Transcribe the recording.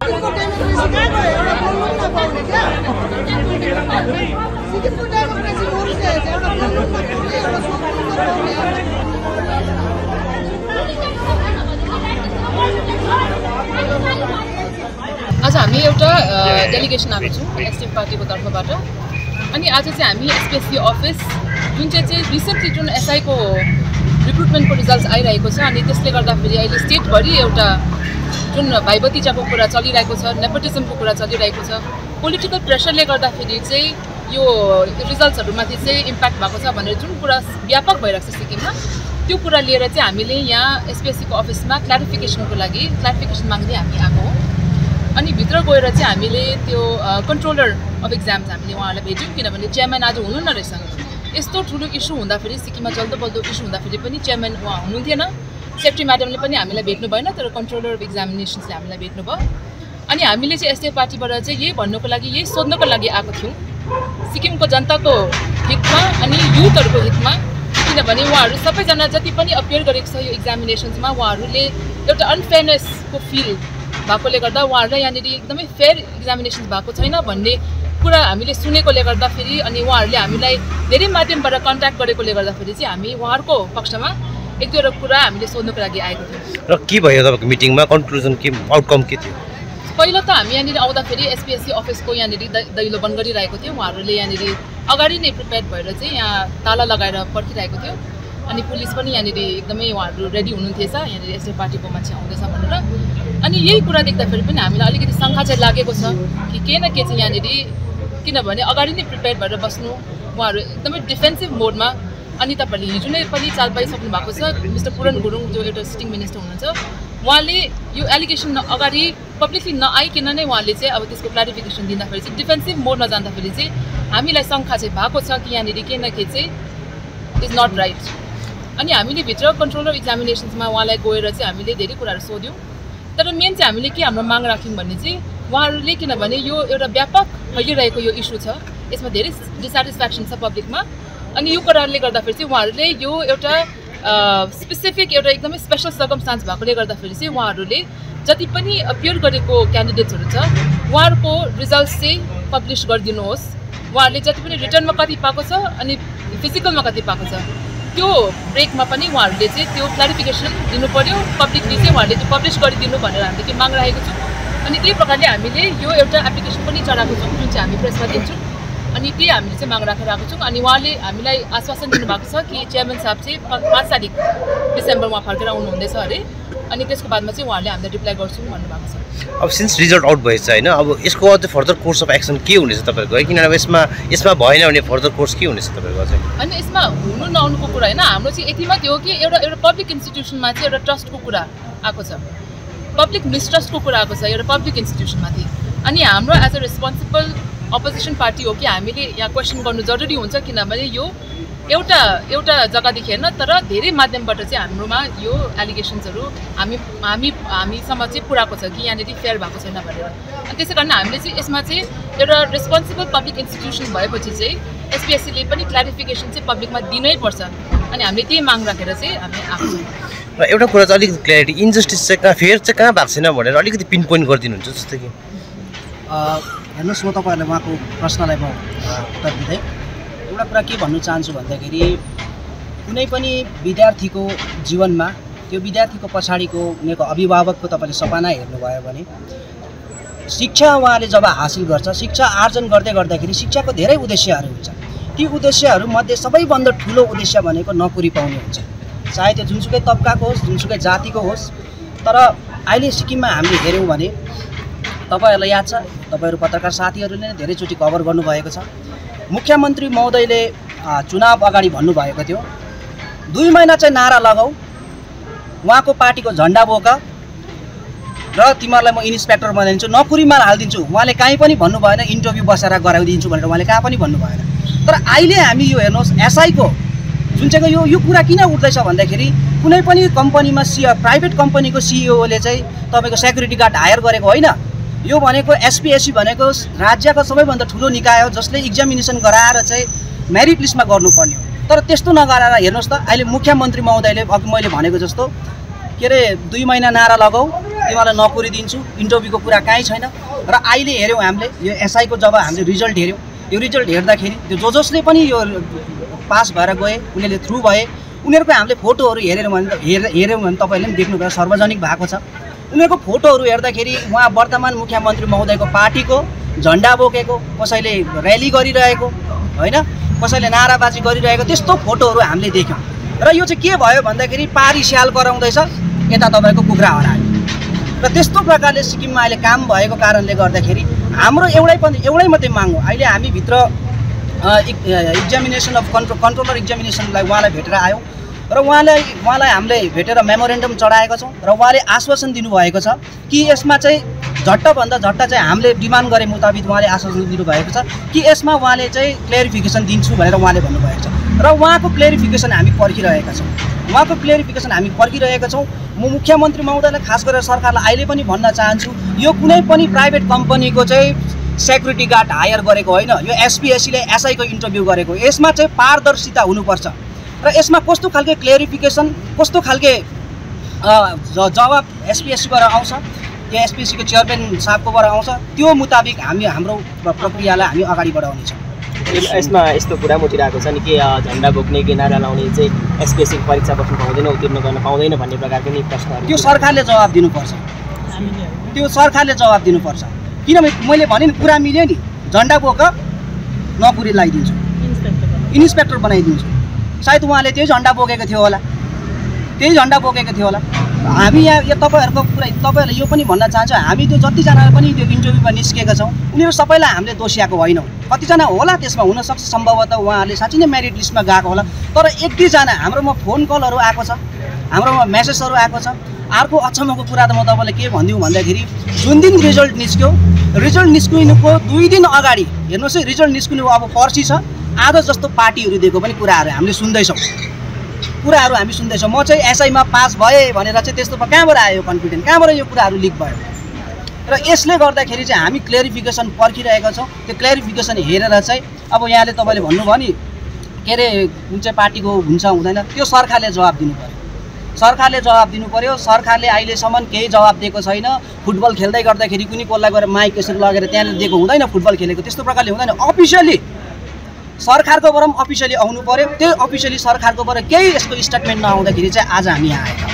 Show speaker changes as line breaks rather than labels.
आज हामी एउटा डेलिगेसन आएको छौँ एसडिएफ पार्टीको तर्फबाट अनि आज चाहिँ हामी एसपिएससी अफिस जुन चाहिँ रिसेन्टली जुन एसआईको रिक्रुटमेन्टको रिजल्ट्स आइरहेको छ अनि त्यसले गर्दाखेरि अहिले स्टेटभरि एउटा जुन भाइभतिजाको कुरा चलिरहेको छ, नेपोटिजमको कुरा चलिरहेको छ, पोलिटिकल प्रेसरले गर्दाखेरि चाहिँ यो रिजल्ट्सहरूमाथि चाहिँ इम्प्याक्ट भएको छ भनेर जुन कुरा व्यापक भइरहेको छ सिक्किममा, त्यो कुरा लिएर चाहिँ हामीले यहाँ एसपिएससीको अफिसमा क्ल्यारिफिकेसन माग्दै हामी आएको हो। अनि भित्र गएर चाहिँ हामीले त्यो कन्ट्रोलर अफ एक्जाम्स हामीले उहाँलाई भेट्यौँ, किनभने चेयरम्यान आज हुनुहुन्न रहेछ। यस्तो ठुलो इस्यु हुँदाखेरि, सिक्किममा जल्दो बल्दो इस्यु हुँदाखेरि पनि चेयरम्यान उहाँ हुनुहुन्थेन, सेक्रेटरी म्याडमले पनि हामीलाई भेट्नु भएन, तर कन्ट्रोलर अफ एक्जामिनेसन्सले हामीलाई भेट्नुभयो। अनि हामीले चाहिँ एसडिएफ पार्टीबाट चाहिँ यही भन्नुको लागि, यही सोध्नको लागि आएको थियौँ सिक्किमको जनताको हितमा अनि युथहरूको हितमा, किनभने उहाँहरू सबैजना जति पनि अपियर गरेको छ यो एक्जामिनेसन्समा उहाँहरूले एउटा अनफेयरनेसको फिल भएकोले गर्दा उहाँहरूलाई यहाँनिर एकदमै फेयर एक्जामिनेसन्स भएको छैन भन्ने कुरा हामीले सुनेकोले गर्दाखेरि अनि उहाँहरूले हामीलाई धेरै माध्यमबाट कन्ट्याक्ट गरेकोले गर्दाखेरि चाहिँ हामी उहाँहरूको पक्षमा एक दुईवटा कुरा हामीले सोध्नुको लागि आएको थियौँ।
र के भयो तपाईँको मिटिङमा, कन्क्लुजन के, आउटकम के थियो?
पहिला त हामी यहाँनिर आउँदाखेरि एसपिएससी अफिसको यहाँनिर दैलो बन्द गरिरहेको थियो। उहाँहरूले यहाँनिर अगाडि नै प्रिपेयर भएर चाहिँ यहाँ ताला लगाएर पर्खिरहेको थियो अनि पुलिस पनि यहाँनिर एकदमै उहाँहरू रेडी हुनुहुन्थेछ यहाँनिर एसडिएफ पार्टीको मान्छे आउँदैछ भनेर। अनि यही कुरा देख्दाखेरि पनि हामीलाई अलिकति शङ्का चाहिँ लागेको छ कि के न के चाहिँ यहाँनिर, किनभने अगाडि नै प्रिपेयर भएर बस्नु, उहाँहरू एकदमै डिफेन्सिभ मोडमा। अनि तपाईँहरूले हिजो नै पनि चाल पाइसक्नु भएको छ, मिस्टर पुरन गुरुङ जो एउटा सिटिङ मिनिस्टर हुनुहुन्छ, उहाँले यो एलिगेसन अगाडि पब्लिकली नआइकन नै उहाँले चाहिँ अब त्यसको क्ल्यारिफिकेसन दिँदाखेरि चाहिँ डिफेन्सिभ मोडमा जाँदाखेरि चाहिँ हामीलाई शङ्का चाहिँ भएको छ कि यहाँनिर के न के चाहिँ इज नट राइट। अनि हामीले भित्र कन्ट्रोलर एक्जामिनेसन्समा उहाँलाई गएर चाहिँ हामीले धेरै कुराहरू सोध्यौँ, तर मेन चाहिँ हामीले के हाम्रो माग राख्यौँ भने चाहिँ उहाँहरूले, किनभने यो एउटा व्यापक फैलिरहेको यो इस्यु छ, यसमा धेरै डिसेटिस्फ्याक्सन छ पब्लिकमा। अनि यो कुराहरूले गर्दाखेरि चाहिँ उहाँहरूले यो एउटा स्पेसिफिक एउटा एकदमै स्पेसल सर्कमस्टान्स भएकोले गर्दाखेरि चाहिँ उहाँहरूले जति पनि अपियर गरेको क्यान्डिडेट्सहरू छ उहाँहरूको रिजल्ट्स चाहिँ पब्लिस गरिदिनुहोस्। उहाँहरूले जति पनि रिटर्नमा कति पाएको छ अनि फिजिकलमा कति पाएको छ त्यो ब्रेकमा पनि उहाँहरूले चाहिँ त्यो क्ल्यारिफिकेसन दिनु पर्यो, पब्लिकली चाहिँ उहाँहरूले त्यो पब्लिस गरिदिनु भनेर हामीले त्यो माग राखेको छौँ। अनि त्यही प्रकारले हामीले यो एउटा एप्लिकेसन पनि चढाएको छौँ जुन चाहिँ हामी प्रेसमा दिन्छौँ। अनि त्यही हामीले चाहिँ माग राखेर आएको छौँ। अनि उहाँले हामीलाई आश्वासन दिनुभएको छ कि चेयरम्यान साहब चाहिँ 5 तारिक डिसेम्बर उहाँ फर्केर आउनुहुँदैछ अरे, अनि त्यसको बादमा चाहिँ उहाँले हामीले रिप्लाई गर्छौँ भन्नुभएको छ।
अब सिन्स रिजल्ट आउट भएछ होइन, अब यसको अझै फर्दर कोर्स अफ एक्सन के हुनेछ तपाईँको है? किनभने यसमा भएन भने फर्दर कोर्स के हुनेछ तपाईँको चाहिँ?
होइन, यसमा हुनु नहुनुको कुरा होइन, हाम्रो चाहिँ यति मात्रै हो कि एउटा पब्लिक इन्स्टिट्युसनमा चाहिँ एउटा ट्रस्टको कुरा आएको छ, पब्लिक मिसट्रस्टको कुरा आएको छ एउटा पब्लिक इन्स्टिट्युसनमाथि। अनि हाम्रो as a responsible opposition party हो कि हामीले यहाँ क्वेसन गर्नु जरुरी हुन्छ, किनभने यो एउटा जग्गादेखि होइन तर धेरै माध्यमबाट चाहिँ हाम्रोमा यो एलिगेसन्सहरू हामीसम्म चाहिँ पुऱ्याएको छ कि यहाँनिर फेयर भएको छैन भनेर। अनि त्यसै कारण हामीले चाहिँ यसमा चाहिँ एउटा रेस्पोन्सिबल पब्लिक इन्स्टिट्युसन भएपछि चाहिँ एसपिएससीले पनि क्ल्यारिफिकेसन चाहिँ पब्लिकमा दिनै पर्छ। अनि हामीले त्यही माग राखेर चाहिँ हामी आएको छौँ।
र एउटा कुरा चाहिँ अलिकति क्ल्यारिटी, इन्जस्टिस चाहिँ कहाँ फेयर चाहिँ कहाँ भएको छैन भनेर अलिकति पिन पोइन्ट गरिदिनुहुन्छ जस्तो कि?
हेर्नुहोस्, म तपाईँहरूलाई उहाँको प्रश्नलाई म उत्तर दिँदै एउटा कुरा के भन्नु चाहन्छु भन्दाखेरि कुनै पनि विद्यार्थीको जीवनमा त्यो विद्यार्थीको पछाडिको उनीहरूको अभिभावकको तपाईँले सपना हेर्नुभयो भने शिक्षा उहाँले जब हासिल गर्छ, शिक्षा आर्जन गर्दाखेरि शिक्षाको धेरै उद्देश्यहरू हुन्छ। ती उद्देश्यहरूमध्ये सबैभन्दा ठुलो उद्देश्य भनेको नोकरी पाउने हुन्छ, चाहे त्यो जुनसुकै तबकाको होस्, जुनसुकै जातिको होस्। तर अहिले सिक्किममा हामीले हेऱ्यौँ भने तपाईँहरूलाई याद छ, तपाईँहरू पत्रकार साथीहरूले नै धेरैचोटि कभर गर्नुभएको छ, मुख्यमन्त्री महोदयले चुनाव अगाडि भन्नुभएको थियो 2 महिना चाहिँ नारा लगाऊ, उहाँको पार्टीको झन्डा बोक र तिमीहरूलाई म इन्सपेक्टर बनाइदिन्छु, नोकरीमा हालिदिन्छु। उहाँले कहीँ पनि भन्नु भएन इन्टरभ्यू बसेर गराइदिन्छु भनेर, उहाँले कहाँ पनि भन्नु भएन। तर अहिले हामी यो हेर्नुहोस्, एसआईको जुन चाहिँ यो कुरा किन उठ्दैछ भन्दाखेरि कुनै पनि कम्पनीमा प्राइभेट कम्पनीको सिइओले चाहिँ तपाईँको सेक्युरिटी गार्ड हायर गरेको होइन। यो भनेको एसपिएससी भनेको राज्यको सबैभन्दा ठुलो निकाय हो जसले एक्जामिनेसन गराएर चाहिँ मेरिट लिस्टमा गर्नुपर्ने हो। तर त्यस्तो नगराएर हेर्नुहोस् त अहिले मुख्यमन्त्री महोदयले अघि मैले भनेको जस्तो के अरे 2 महिना नारा लगाऊ, तिमीलाई नोकरी दिन्छु, इन्टरभ्यूको कुरा कहीँ छैन। र अहिले हेऱ्यौँ हामीले यो एसआईको जब हामीले रिजल्ट हेऱ्यौँ, यो रिजल्ट हेर्दाखेरि त्यो जसले पनि यो पास भएर गए, उनीहरूले थ्रु भए, उनीहरूको हामीले फोटोहरू हेऱ्यौँ भने तपाईँहरूले पनि देख्नुभयो, सार्वजनिक भएको छ। उनीहरूको फोटोहरू हेर्दाखेरि उहाँ वर्तमान मुख्यमन्त्री महोदयको पार्टीको झन्डा बोकेको, कसैले र्याली गरिरहेको होइन, कसैले नाराबाजी गरिरहेको त्यस्तो फोटोहरू हामीले देख्यौँ। र यो चाहिँ के भयो भन्दाखेरि पारी स्याल गराउँदैछ, यता तपाईँको कुखुरा हरायो। र त्यस्तो प्रकारले सिक्किममा अहिले काम भएको कारणले गर्दाखेरि हाम्रो एउटै मात्रै माग हो। अहिले हामी भित्र एक्जामिनेसन अफ कन्ट्रोलर एक्जामिनेसनलाई उहाँलाई भेटेर आयौँ र उहाँलाई हामीले भेटेर मेमोरेन्डम चढाएको छौँ र उहाँले आश्वासन दिनुभएको छ कि यसमा चाहिँ झट्टभन्दा झट्ट चाहिँ हामीले डिमान्ड गरे मुताबिक उहाँले आश्वासन दिनुभएको छ कि यसमा उहाँले चाहिँ क्लेरिफिकेसन दिन्छु भनेर उहाँले भन्नुभएको छ। र उहाँको क्लेरिफिकेसन हामी पर्खिरहेका छौँ। म मुख्यमन्त्री महोदयलाई खास गरेर सरकारलाई अहिले पनि भन्न चाहन्छु, यो कुनै पनि प्राइभेट कम्पनीको चाहिँ सेक्युरिटी गार्ड हायर गरेको होइन, यो एसपीएससीले एसआईको इन्टरभ्यू गरेको। यसमा चाहिँ पारदर्शिता हुनुपर्छ र यसमा कस्तो खालके क्लेरिफिकेसन, कस्तो खालके जवाब एसपीएससीबाट आउँछ, यो एसपीएससीको चेयरम्यान साहबकोबाट आउँछ, त्यो मुताबिक हाम्रो प्रक्रियालाई हामी अगाडि बढाउनेछौँ।
यसमा यस्तो कुरा उठिरहेको छ नि कि झन्डा बोक्ने कि नारा लाउने चाहिँ एसपीएससी परीक्षा बस्नु पाउँदैन, उत्तीर्ण गर्न पाउँदैन भन्ने प्रकारको नि प्रश्नहरू, त्यो सरकारले जवाब दिनुपर्छ। किनभने मैले भने नि कुरा मिल्यो नि, झन्डा बोक नोकरी लगाइदिन्छु, इन्सपेक्टर बनाइदिन्छु। सायद उहाँले त्यही झन्डा बोकेको थियो होला। हामी यहाँ तपाईँहरूलाई यो पनि भन्न चाहन्छु, हामी त्यो जतिजना पनि त्यो इन्टरभ्यूमा निस्केका छौँ उनीहरू सबैलाई हामीले दोषियाएको होइनौँ। कतिजना होला त्यसमा हुनसक्छ, सम्भवतः उहाँहरूले साँच्चै नै मेरिट लिस्टमा गएको होला, तर एक दुईजना हाम्रोमा फोन कलहरू आएको छ, हाम्रोमा मेसेजहरू आएको छ। अर्को अचम्मको कुरा त म तपाईँलाई के भनिदिउँ भन्दाखेरि जुन दिन रिजल्ट निस्किनुको 2 दिन अगाडि हेर्नुहोस् है, रिजल्ट निस्किनु अब पर्सि छ, आज जस्तो पार्टीहरू दिएको पनि कुराहरू हामीले सुन्दैछौँ। म चाहिँ एसआईमा पास भएँ भनेर चाहिँ त्यस्तो कहाँबाट आयो कन्फिडेन्ट, कहाँबाट यो कुराहरू लिक भयो? र यसले गर्दाखेरि चाहिँ हामी क्लेरिफिकेसन पर्खिरहेका छौँ। त्यो क्लेरिफिकेसन हेरेर चाहिँ अब यहाँले तपाईँले भन्नुभयो नि के अरे कुन चाहिँ पार्टीको हुन्छ हुँदैन, त्यो सरकारले जवाब दिनु पर्यो। सरकारले अहिलेसम्म केही जवाब दिएको छैन। फुटबल खेल्दै गर्दाखेरि कुनै कसलाई गएर माइक यसरी लगेर त्यहाँनिर दिएको हुँदैन, फुटबल खेलेको त्यस्तो प्रकारले हुँदैन। अफिसियली सरकारकोबाट पनि अफिसियली आउनु पर्यो। त्यो अफिसियली सरकारकोबाट केही यस्तो स्टेटमेन्ट नआउँदाखेरि चाहिँ आज हामी यहाँ आएका